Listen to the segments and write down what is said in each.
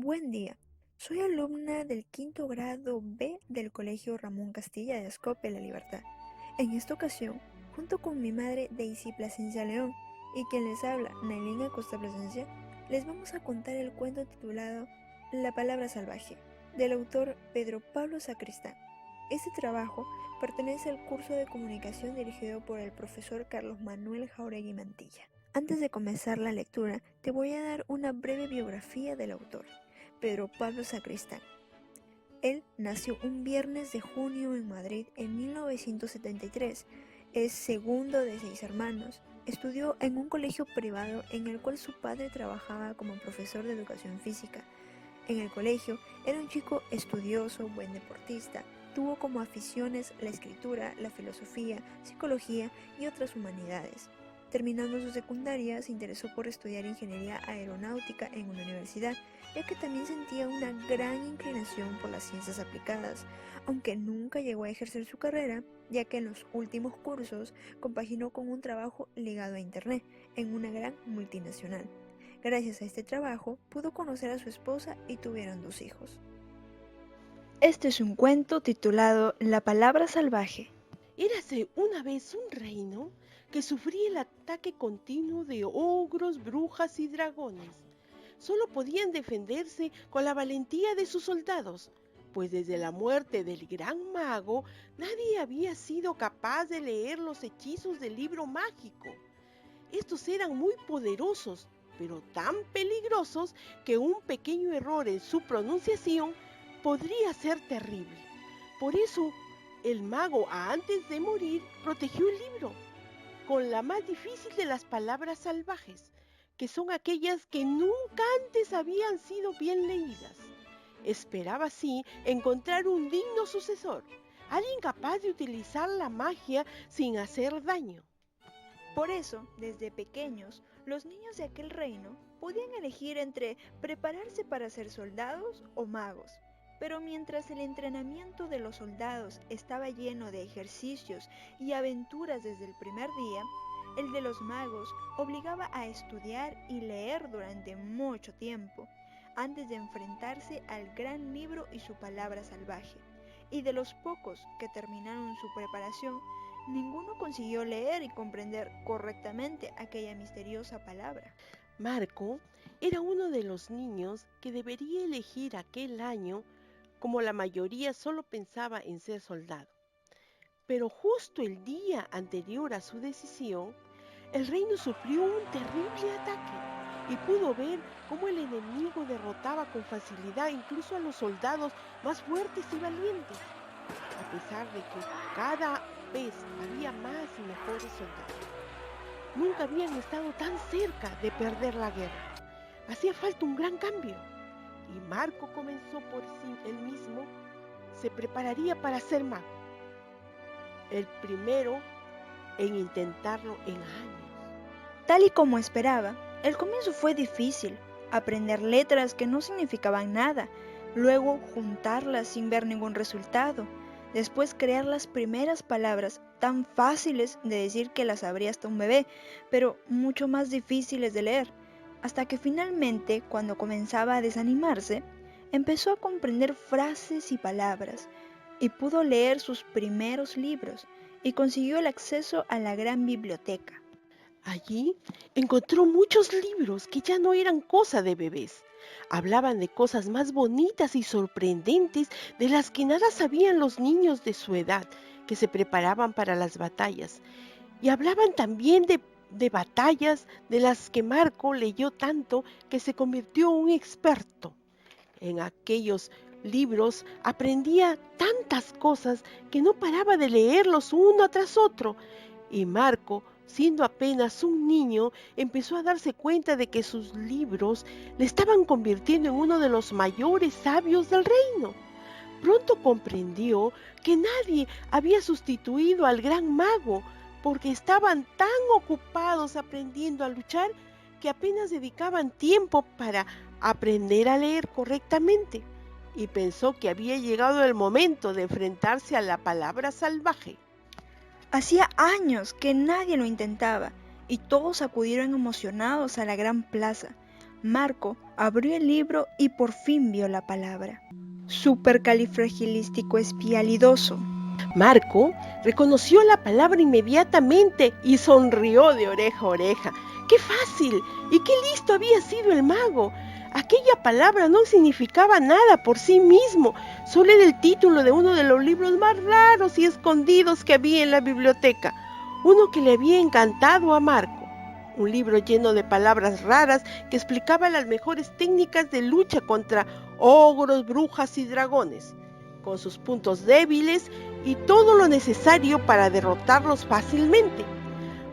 Buen día. Soy alumna del quinto grado B del Colegio Ramón Castilla de Ascope, La Libertad. En esta ocasión, junto con mi madre Daisy Plasencia León y quien les habla, Nailin Acosta Plasencia, les vamos a contar el cuento titulado La palabra salvaje, del autor Pedro Pablo Sacristán. Este trabajo pertenece al curso de comunicación dirigido por el profesor Carlos Manuel Jauregui Mantilla. Antes de comenzar la lectura, te voy a dar una breve biografía del autor, Pedro Pablo Sacristán. Él nació un viernes de junio en Madrid en 1973. Es segundo de 6 hermanos. Estudió en un colegio privado en el cual su padre trabajaba como profesor de educación física. En el colegio era un chico estudioso, buen deportista. Tuvo como aficiones la escritura, la filosofía, psicología y otras humanidades. Terminando su secundaria, se interesó por estudiar ingeniería aeronáutica en una universidad, ya que también sentía una gran inclinación por las ciencias aplicadas, aunque nunca llegó a ejercer su carrera, ya que en los últimos cursos compaginó con un trabajo ligado a Internet en una gran multinacional. Gracias a este trabajo, pudo conocer a su esposa y tuvieron 2 hijos. Este es un cuento titulado La palabra salvaje. Érase una vez un reino que sufría el ataque continuo de ogros, brujas y dragones. Solo podían defenderse con la valentía de sus soldados, pues desde la muerte del gran mago nadie había sido capaz de leer los hechizos del libro mágico. Estos eran muy poderosos, pero tan peligrosos que un pequeño error en su pronunciación podría ser terrible. Por eso, el mago, antes de morir, protegió el libro con la más difícil de las palabras salvajes, que son aquellas que nunca antes habían sido bien leídas. Esperaba así encontrar un digno sucesor, alguien capaz de utilizar la magia sin hacer daño. Por eso, desde pequeños, los niños de aquel reino podían elegir entre prepararse para ser soldados o magos. Pero mientras el entrenamiento de los soldados estaba lleno de ejercicios y aventuras desde el primer día, el de los magos obligaba a estudiar y leer durante mucho tiempo, antes de enfrentarse al gran libro y su palabra salvaje. Y de los pocos que terminaron su preparación, ninguno consiguió leer y comprender correctamente aquella misteriosa palabra. Marco era uno de los niños que debería elegir aquel año, como la mayoría solo pensaba en ser soldado. Pero justo el día anterior a su decisión, el reino sufrió un terrible ataque y pudo ver cómo el enemigo derrotaba con facilidad incluso a los soldados más fuertes y valientes, a pesar de que cada vez había más y mejores soldados. Nunca habían estado tan cerca de perder la guerra. Hacía falta un gran cambio y Marco comenzó por sí él mismo, se prepararía para ser mago, el primero en intentarlo en años. Tal y como esperaba, el comienzo fue difícil. Aprender letras que no significaban nada, luego juntarlas sin ver ningún resultado, después crear las primeras palabras tan fáciles de decir que las sabría hasta un bebé, pero mucho más difíciles de leer, hasta que finalmente, cuando comenzaba a desanimarse, empezó a comprender frases y palabras, y pudo leer sus primeros libros, y consiguió el acceso a la gran biblioteca. Allí encontró muchos libros que ya no eran cosa de bebés. Hablaban de cosas más bonitas y sorprendentes de las que nada sabían los niños de su edad que se preparaban para las batallas. Y hablaban también de batallas de las que Marco leyó tanto que se convirtió en un experto. En aquellos libros aprendía tantas cosas que no paraba de leerlos uno tras otro. Y Marco, siendo apenas un niño, empezó a darse cuenta de que sus libros le estaban convirtiendo en uno de los mayores sabios del reino. Pronto comprendió que nadie había sustituido al gran mago, porque estaban tan ocupados aprendiendo a luchar que apenas dedicaban tiempo para aprender a leer correctamente, y pensó que había llegado el momento de enfrentarse a la palabra salvaje. Hacía años que nadie lo intentaba y todos acudieron emocionados a la gran plaza. Marco abrió el libro y por fin vio la palabra. Supercalifragilísticoespialidoso. Marco reconoció la palabra inmediatamente y sonrió de oreja a oreja. ¡Qué fácil! Y qué listo había sido el mago. Aquella palabra no significaba nada por sí mismo, solo era el título de uno de los libros más raros y escondidos que había en la biblioteca, uno que le había encantado a Marco. Un libro lleno de palabras raras que explicaba las mejores técnicas de lucha contra ogros, brujas y dragones, con sus puntos débiles y todo lo necesario para derrotarlos fácilmente.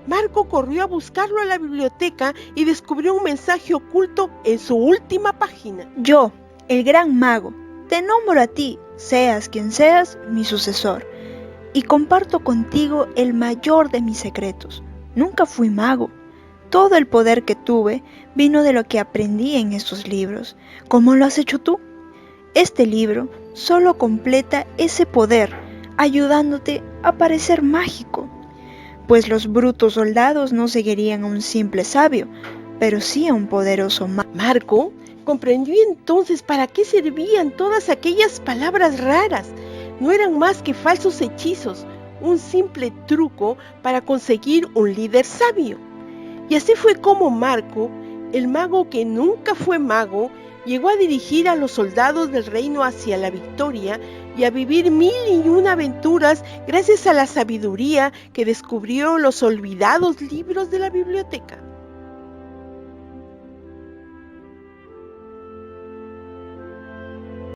Marco corrió a buscarlo a la biblioteca y descubrió un mensaje oculto en su última página. Yo, el gran mago, te nombro a ti, seas quien seas, mi sucesor, y comparto contigo el mayor de mis secretos. Nunca fui mago. Todo el poder que tuve vino de lo que aprendí en estos libros. ¿Cómo lo has hecho tú? Este libro solo completa ese poder, ayudándote a parecer mágico. Pues los brutos soldados no seguirían a un simple sabio, pero sí a un poderoso mago. Marco comprendió entonces para qué servían todas aquellas palabras raras. No eran más que falsos hechizos, un simple truco para conseguir un líder sabio. Y así fue como Marco, el mago que nunca fue mago, llegó a dirigir a los soldados del reino hacia la victoria y a vivir 1001 aventuras gracias a la sabiduría que descubrió los olvidados libros de la biblioteca.